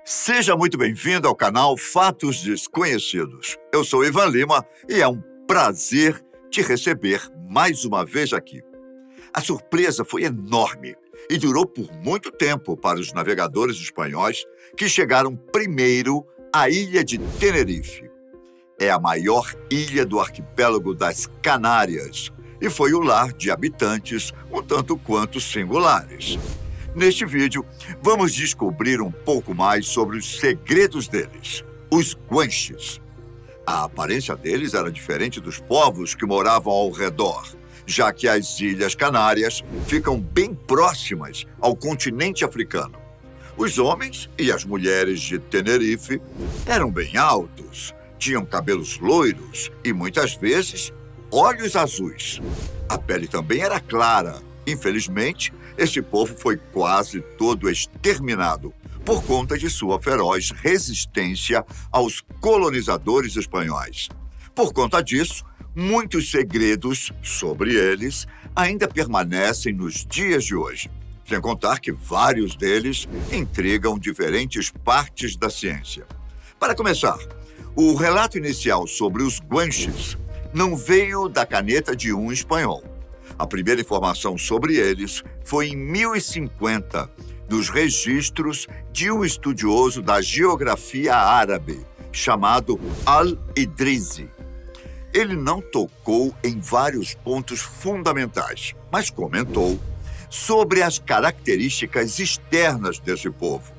Seja muito bem-vindo ao canal Fatos Desconhecidos. Eu sou Ivan Lima e é um prazer te receber mais uma vez aqui. A surpresa foi enorme e durou por muito tempo para os navegadores espanhóis que chegaram primeiro à ilha de Tenerife. É a maior ilha do arquipélago das Canárias e foi o lar de habitantes um tanto quanto singulares. Neste vídeo, vamos descobrir um pouco mais sobre os segredos deles, os guanches. A aparência deles era diferente dos povos que moravam ao redor, já que as Ilhas Canárias ficam bem próximas ao continente africano. Os homens e as mulheres de Tenerife eram bem altos, tinham cabelos loiros e, muitas vezes, olhos azuis. A pele também era clara. Infelizmente, esse povo foi quase todo exterminado por conta de sua feroz resistência aos colonizadores espanhóis. Por conta disso, muitos segredos sobre eles ainda permanecem nos dias de hoje, sem contar que vários deles intrigam diferentes partes da ciência. Para começar, o relato inicial sobre os guanches não veio da caneta de um espanhol. A primeira informação sobre eles foi em 1050, dos registros de um estudioso da geografia árabe, chamado Al-Idrizi. Ele não tocou em vários pontos fundamentais, mas comentou sobre as características externas desse povo.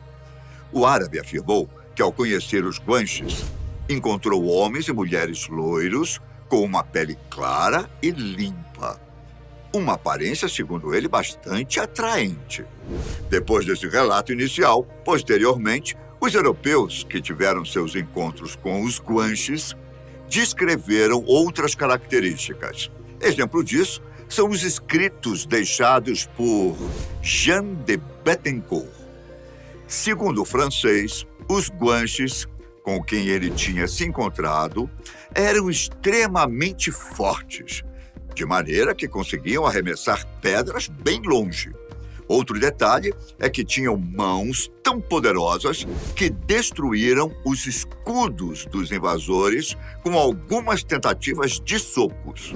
O árabe afirmou que, ao conhecer os guanches, encontrou homens e mulheres loiros com uma pele clara e limpa. Uma aparência, segundo ele, bastante atraente. Depois desse relato inicial, posteriormente, os europeus que tiveram seus encontros com os guanches descreveram outras características. Exemplo disso são os escritos deixados por Jean de Bettencourt. Segundo o francês, os guanches, com quem ele tinha se encontrado, eram extremamente fortes, de maneira que conseguiam arremessar pedras bem longe. Outro detalhe é que tinham mãos tão poderosas que destruíram os escudos dos invasores com algumas tentativas de socos.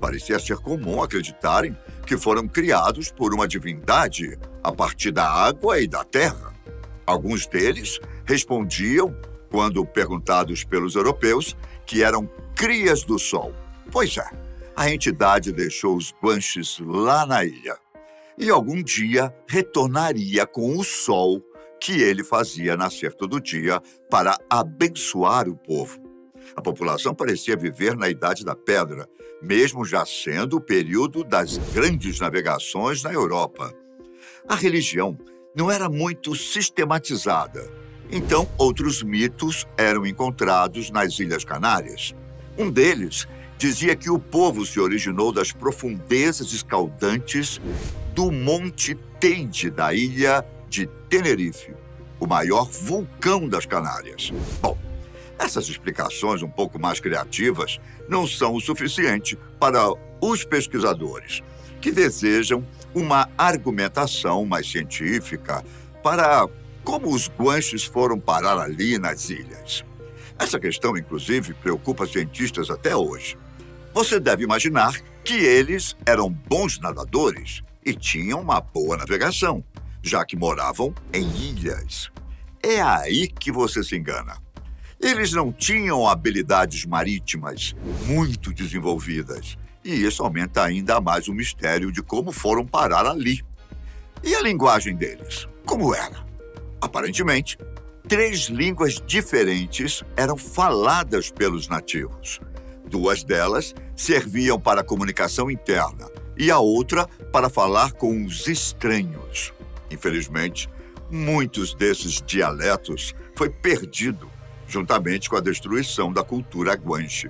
Parecia ser comum acreditarem que foram criados por uma divindade a partir da água e da terra. Alguns deles respondiam, quando perguntados pelos europeus, que eram crias do sol. Pois é, a entidade deixou os guanches lá na ilha e algum dia retornaria com o sol que ele fazia nascer todo dia para abençoar o povo. A população parecia viver na Idade da Pedra, mesmo já sendo o período das grandes navegações na Europa. A religião não era muito sistematizada, então outros mitos eram encontrados nas Ilhas Canárias. Um deles dizia que o povo se originou das profundezas escaldantes do Monte Teide, da ilha de Tenerife, o maior vulcão das Canárias. Bom, essas explicações um pouco mais criativas não são o suficiente para os pesquisadores, que desejam uma argumentação mais científica para como os guanches foram parar ali nas ilhas. Essa questão, inclusive, preocupa cientistas até hoje. Você deve imaginar que eles eram bons nadadores e tinham uma boa navegação, já que moravam em ilhas. É aí que você se engana. Eles não tinham habilidades marítimas muito desenvolvidas, e isso aumenta ainda mais o mistério de como foram parar ali. E a linguagem deles? Como era? Aparentemente, 3 línguas diferentes eram faladas pelos nativos. 2 delas serviam para a comunicação interna e a outra para falar com os estranhos. Infelizmente, muitos desses dialetos foi perdido juntamente com a destruição da cultura guanche.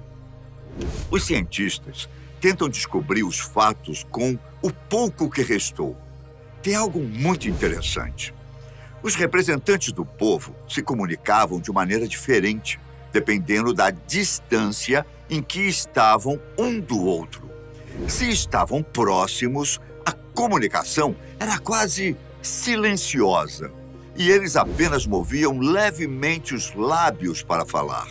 Os cientistas tentam descobrir os fatos com o pouco que restou. Tem algo muito interessante. Os representantes do povo se comunicavam de maneira diferente, dependendo da distância em que estavam um do outro. Se estavam próximos, a comunicação era quase silenciosa e eles apenas moviam levemente os lábios para falar.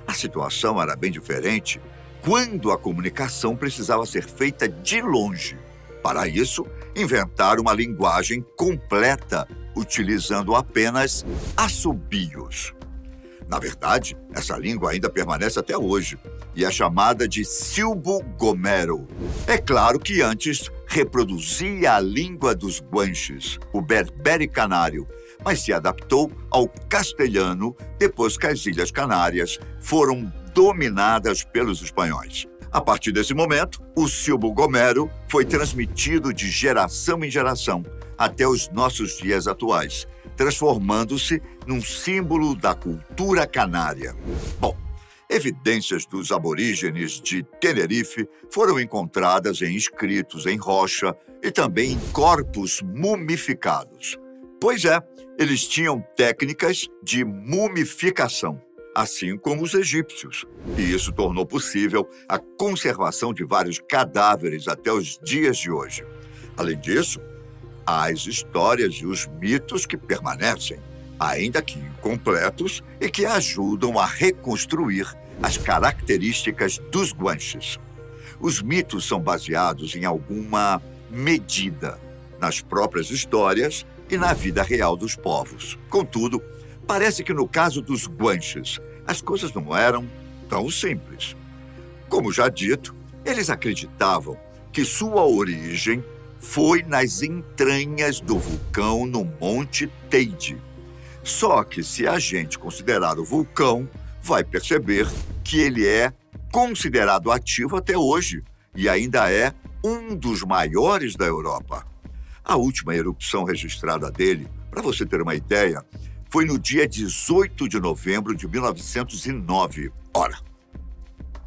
A situação era bem diferente quando a comunicação precisava ser feita de longe. Para isso, inventaram uma linguagem completa, utilizando apenas assobios. Na verdade, essa língua ainda permanece até hoje e é chamada de silbo-gomero. É claro que antes reproduzia a língua dos guanches, o berbere canário, mas se adaptou ao castelhano depois que as Ilhas Canárias foram dominadas pelos espanhóis. A partir desse momento, o silbo-gomero foi transmitido de geração em geração até os nossos dias atuais, transformando-se num símbolo da cultura canária. Bom, evidências dos aborígenes de Tenerife foram encontradas em escritos em rocha e também em corpos mumificados. Pois é, eles tinham técnicas de mumificação, assim como os egípcios. E isso tornou possível a conservação de vários cadáveres até os dias de hoje. Além disso, há as histórias e os mitos que permanecem, ainda que incompletos, e que ajudam a reconstruir as características dos guanches. Os mitos são baseados em alguma medida nas próprias histórias e na vida real dos povos. Contudo, parece que no caso dos guanches, as coisas não eram tão simples. Como já dito, eles acreditavam que sua origem foi nas entranhas do vulcão no Monte Teide. Só que se a gente considerar o vulcão, vai perceber que ele é considerado ativo até hoje e ainda é um dos maiores da Europa. A última erupção registrada dele, para você ter uma ideia, foi no dia 18 de novembro de 1909. Ora,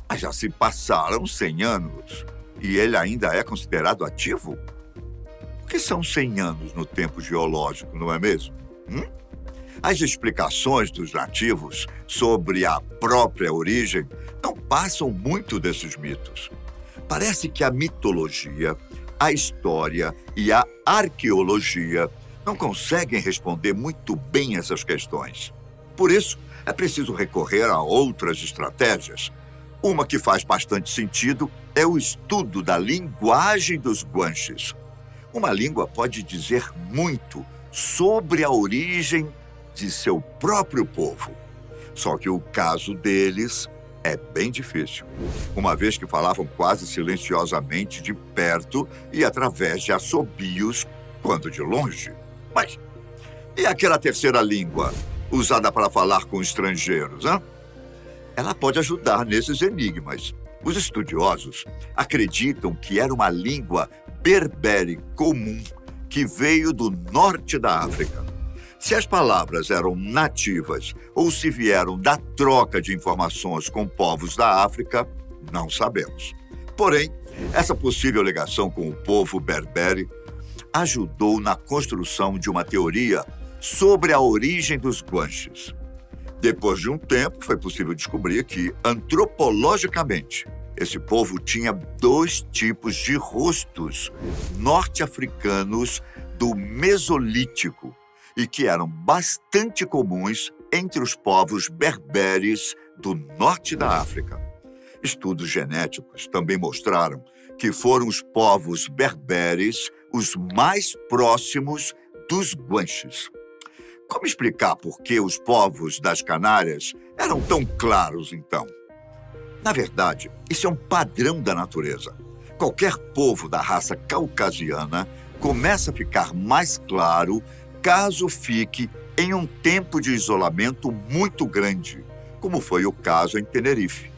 mas já se passaram 100 anos e ele ainda é considerado ativo? O que são 100 anos no tempo geológico, não é mesmo? As explicações dos nativos sobre a própria origem não passam muito desses mitos. Parece que a mitologia, a história e a arqueologia não conseguem responder muito bem essas questões. Por isso, é preciso recorrer a outras estratégias. Uma que faz bastante sentido é o estudo da linguagem dos guanches. Uma língua pode dizer muito sobre a origem de seu próprio povo. Só que o caso deles é bem difícil, uma vez que falavam quase silenciosamente de perto e através de assobios quando de longe. Mas e aquela terceira língua, usada para falar com estrangeiros, hein? Ela pode ajudar nesses enigmas. Os estudiosos acreditam que era uma língua berbere comum que veio do norte da África. Se as palavras eram nativas ou se vieram da troca de informações com povos da África, não sabemos. Porém, essa possível ligação com o povo berbere ajudou na construção de uma teoria sobre a origem dos guanches. Depois de um tempo, foi possível descobrir que, antropologicamente, esse povo tinha 2 tipos de rostos norte-africanos do Mesolítico e que eram bastante comuns entre os povos berberes do norte da África. Estudos genéticos também mostraram que foram os povos berberes os mais próximos dos guanches. Como explicar por que os povos das Canárias eram tão claros, então? Na verdade, isso é um padrão da natureza. Qualquer povo da raça caucasiana começa a ficar mais claro caso fique em um tempo de isolamento muito grande, como foi o caso em Tenerife.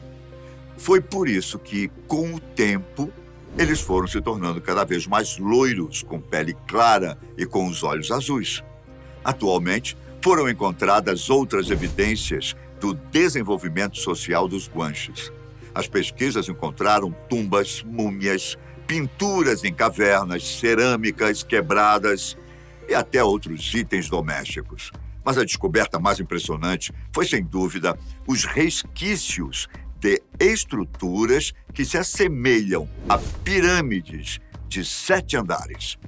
Foi por isso que, com o tempo, eles foram se tornando cada vez mais loiros, com pele clara e com os olhos azuis. Atualmente, foram encontradas outras evidências do desenvolvimento social dos guanches. As pesquisas encontraram tumbas, múmias, pinturas em cavernas, cerâmicas quebradas e até outros itens domésticos. Mas a descoberta mais impressionante foi, sem dúvida, os resquícios de estruturas que se assemelham a pirâmides de 7 andares.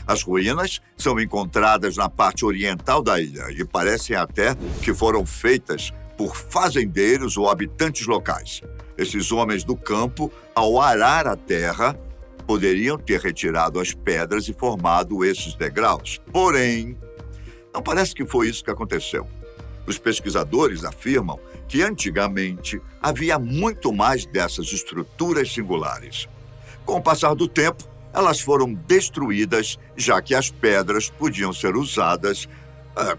As ruínas são encontradas na parte oriental da ilha e parecem até que foram feitas por fazendeiros ou habitantes locais. Esses homens do campo, ao arar a terra, poderiam ter retirado as pedras e formado esses degraus. Porém, não parece que foi isso que aconteceu. Os pesquisadores afirmam que antigamente havia muito mais dessas estruturas singulares. Com o passar do tempo, elas foram destruídas, já que as pedras podiam ser usadas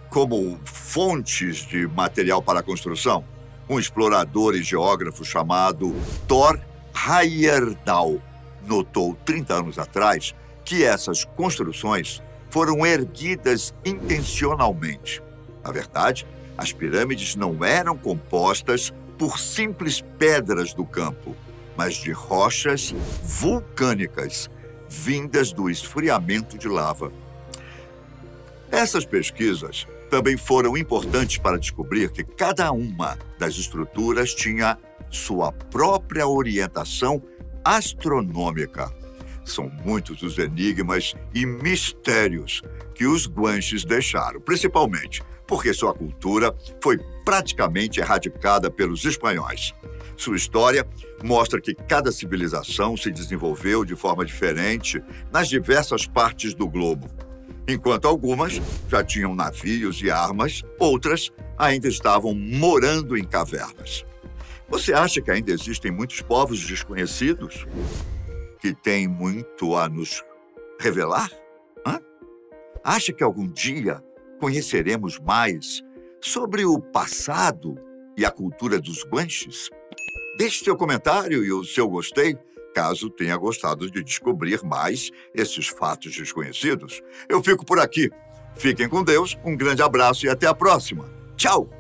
como fontes de material para a construção. Um explorador e geógrafo chamado Thor Heyerdahl notou 30 anos atrás que essas construções foram erguidas intencionalmente. Na verdade, as pirâmides não eram compostas por simples pedras do campo, mas de rochas vulcânicas vindas do esfriamento de lava. Essas pesquisas também foram importantes para descobrir que cada uma das estruturas tinha sua própria orientação astronômica. São muitos os enigmas e mistérios que os guanches deixaram, principalmente porque sua cultura foi praticamente erradicada pelos espanhóis. Sua história mostra que cada civilização se desenvolveu de forma diferente nas diversas partes do globo. Enquanto algumas já tinham navios e armas, outras ainda estavam morando em cavernas. Você acha que ainda existem muitos povos desconhecidos que têm muito a nos revelar? Acha que algum dia conheceremos mais sobre o passado e a cultura dos guanches? Deixe seu comentário e o seu gostei, caso tenha gostado de descobrir mais esses fatos desconhecidos. Eu fico por aqui. Fiquem com Deus, um grande abraço e até a próxima. Tchau!